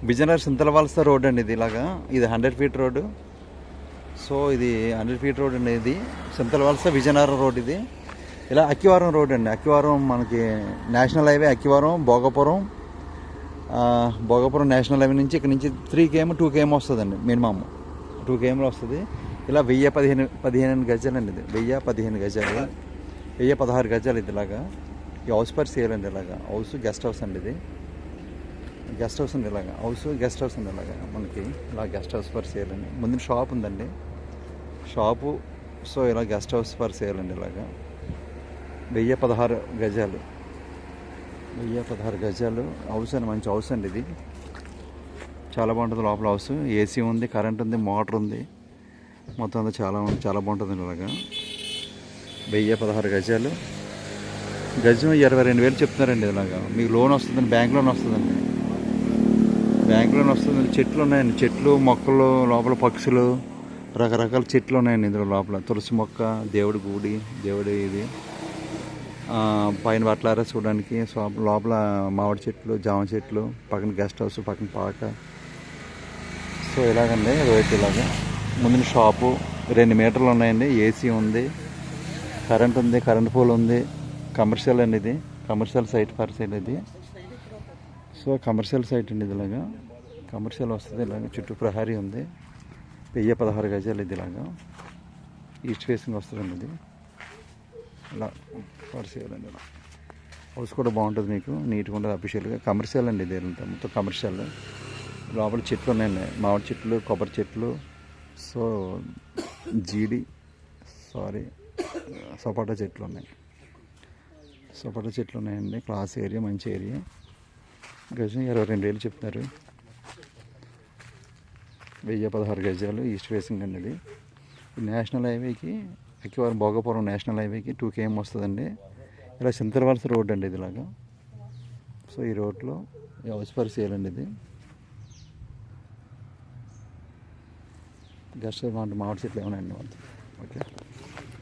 Vizianagaram సింతలవలస road అండి ఇది. ఇలాగా ఇది 100 ఫీట్ రోడ్డు. సో ఇది 100 ఫీట్ రోడ్ అనేది సింతలవలస విజయనగరం రోడ్ ఇది. ఇలా అక్కివరం రోడ్ అండి. అక్కివరం మనకి national highway Akkivaram Bhogapuram national highway నుంచి ఇక్కడ నుంచి 3 km 2 km వస్తుందండి. మినిమమ్ 2 km వస్తుంది. ఇలా 1015 గజాలు అండి ఇది. 1015 గజాలు, 1016 గజాలు ఇది. ఇలాగా ఈ హౌస్ పర్ సేల్ అండి. ఇలాగా హౌస్ గెస్ట్ హౌస్ అండి ఇది. గెస్ట్ హౌస్ ఉంది. ఇలాగా హౌస్ గెస్ట్ హౌస్ ఉంది. ఇలాగా మనకి ఇలా గెస్ట్ హౌస్ ఫర్ సేల్ అండి. ముందు షాప్ ఉందండి, షాపు. సో ఇలా గెస్ట్ హౌస్ ఫర్ సేల్ అండి. ఇలాగా 1016 గజాలు, 1016 గజాలు హౌస్ అండి. మంచి హౌస్ అండి ఇది. చాలా బాగుంటుంది లోపల హౌస్. ఏసీ ఉంది, కరెంట్ ఉంది, మోటార్ ఉంది. మొత్తం అంతా చాలా బాగుంటుంది. ఇలాగా 1016 గజాలు. గజం 22,000 చెప్తున్నారండి. ఇలాగా మీకు లోన్ వస్తుందండి, బ్యాంక్ లోన్ వస్తుందండి. బ్యాంక్ లోన్ వస్తుంది. చెట్లు ఉన్నాయండి, చెట్లు మొక్కలు, లోపల పక్షులు, రకరకాల చెట్లు ఉన్నాయండి ఇందులో. లోపల తులసి మొక్క, దేవుడి గుడి, దేవుడి ఇది, పైన బట్టలారా చూడడానికి. లోపల మామిడి చెట్లు, జామ చెట్లు, పక్కన గెస్ట్ హౌస్, పక్కన పాక. సో ఇలాగండి రోడ్. ఇలాగా ముందు షాపు 2 మీటర్లు ఉన్నాయండి. ఏసీ ఉంది, కరెంట్ ఉంది, కరెంట్ పోల్ ఉంది. కమర్షియల్ అండి ఇది. కమర్షియల్ సైట్ ఫర్ సేల్ ఇది. సో కమర్షియల్ సైట్ అండి ఇది. ఇలాగా కమర్షియల్ వస్తుంది. ఇలాగ చుట్టూ ప్రహారీ ఉంది. 1016 గజాలు ఇది. ఇలాగా ఈస్ట్ ఫేసింగ్ వస్తుందండి ఇది. ఇలా ఫర్ సేల్ అండి. ఇలా హౌస్ కూడా బాగుంటుంది, మీకు నీట్గా ఉంటుంది, అఫీషియల్గా. కమర్షియల్ అండి ఇది. మొత్తం కమర్షియల్. లోపల చెట్లు ఉన్నాయండి, మామిడి చెట్లు, కొబ్బరి చెట్లు. సో సపోటా చెట్లు ఉన్నాయి. సపోటా చెట్లు ఉన్నాయండి. క్లాస్ ఏరియా, మంచి ఏరియా. గజం 22,000 చెప్తున్నారు. 1016 గజాలు ఈస్ట్ ఫేసింగ్ అండి ఇది. నేషనల్ హైవేకి అక్కివరం భోగపురం నేషనల్ హైవేకి 2 km వస్తుందండి. ఇలా సింతలవలస రోడ్ అండి ఇది. ఇలాగా సో ఈ రోడ్లో హౌస్ ఫర్ సేల్ అండి ఇది. గస్ట్ మామిడి చెట్లు ఏమైనా అండి మొత్తం. ఓకే.